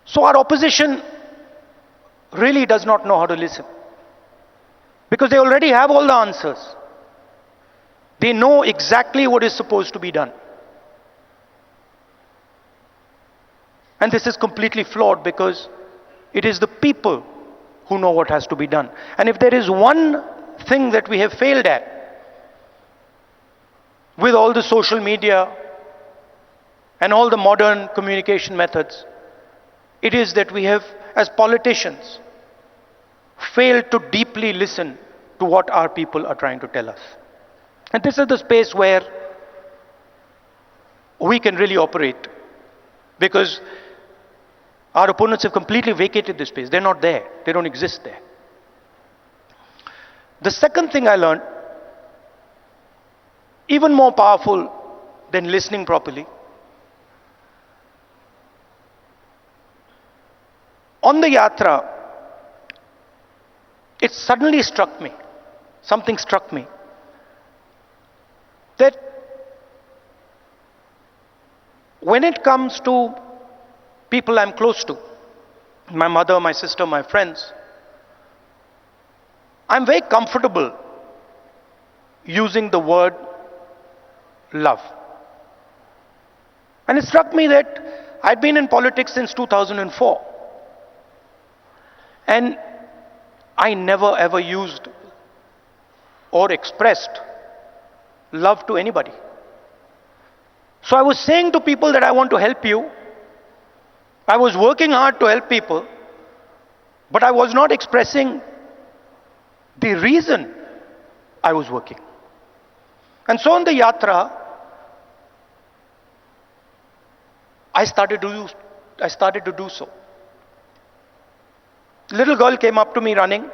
So our opposition really does not know how to listen, because they already have all the answers. They know exactly what is supposed to be done. And this is completely flawed, because it is the people who know what has to be done. And if there is one thing that we have failed at with all the social media and all the modern communication methods, it is that we have, as politicians, failed to deeply listen to what our people are trying to tell us. And this is the space where we can really operate, because our opponents have completely vacated this space. They're not there. They don't exist there. The second thing I learned, even more powerful than listening properly, on the yatra, it suddenly struck me, something struck me, that when it comes to people I'm close to, my mother, my sister, my friends, I'm very comfortable using the word love. And it struck me that I'd been in politics since 2004. And I never ever used or expressed love to anybody. So I was saying to people that I want to help you. I was working hard to help people, but I was not expressing the reason I was working. And so on the yatra, I started to do so. Little girl came up to me running,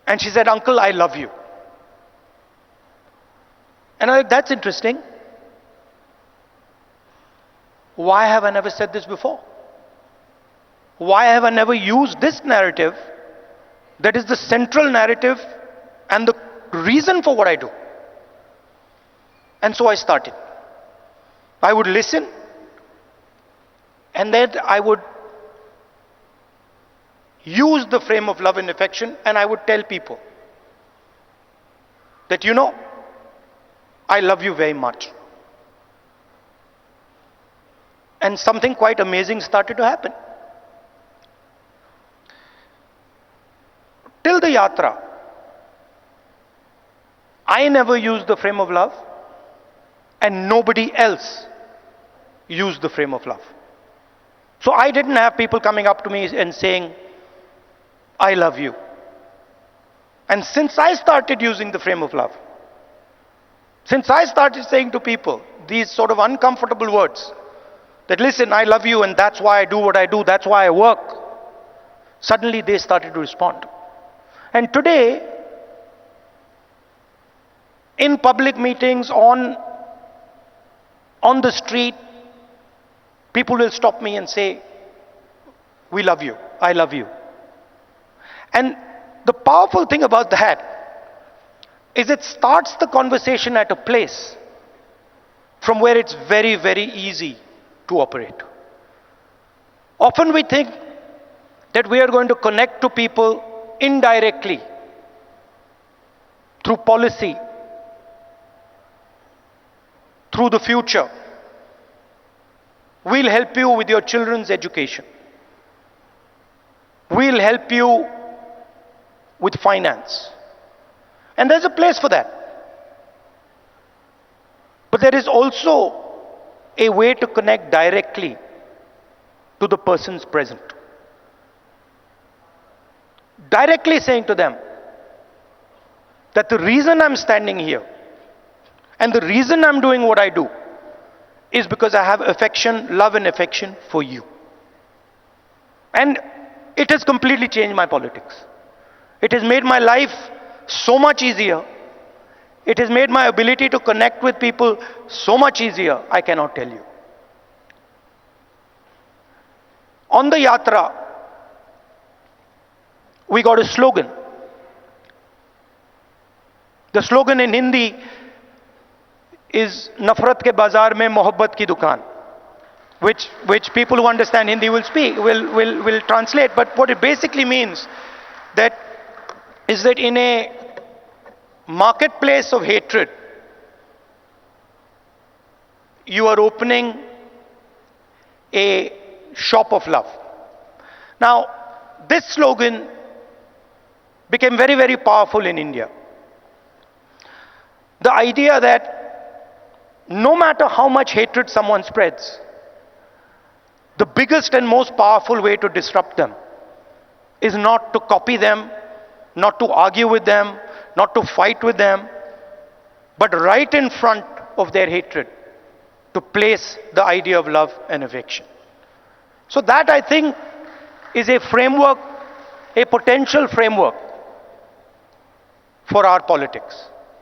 and she said, "Uncle, I love you." And I'm like, that's interesting. Why have I never said this before? Why have I never used this narrative that is the central narrative and the reason for what I do? And so I started. I would listen, and then I would use the frame of love and affection, and I would tell people that, you know, I love you very much. And something quite amazing started to happen. Till the yatra, I never used the frame of love, and nobody else used the frame of love. So I didn't have people coming up to me and saying, "I love you." And since I started using the frame of love, since I started saying to people these sort of uncomfortable words, that listen, I love you and that's why I do what I do, that's why I work, suddenly they started to respond. And today, in public meetings, on the street, people will stop me and say, "We love you, I love you." And the powerful thing about that is it starts the conversation at a place from where it's very, very easy to operate. Often we think that we are going to connect to people indirectly through policy, through the future. We'll help you with your children's education. We'll help you with finance. And there's a place for that. But there is also a way to connect directly to the persons present. Directly saying to them that the reason I'm standing here and the reason I'm doing what I do is because I have affection, love and affection for you. And it has completely changed my politics. It has made my life so much easier. It has made my ability to connect with people so much easier, I cannot tell you. On the yatra, we got a slogan. The slogan in Hindi is "Nafrat ke bazaar mein mohabbat ki dukaan." which people who understand Hindi will speak, will translate. But what it basically means that is that in a marketplace of hatred, you are opening a shop of love. Now, this slogan became very, very powerful in India. The idea that no matter how much hatred someone spreads, the biggest and most powerful way to disrupt them is not to copy them, not to argue with them, not to fight with them, but right in front of their hatred, to place the idea of love and affection. So that, I think, is a framework, a potential framework for our politics.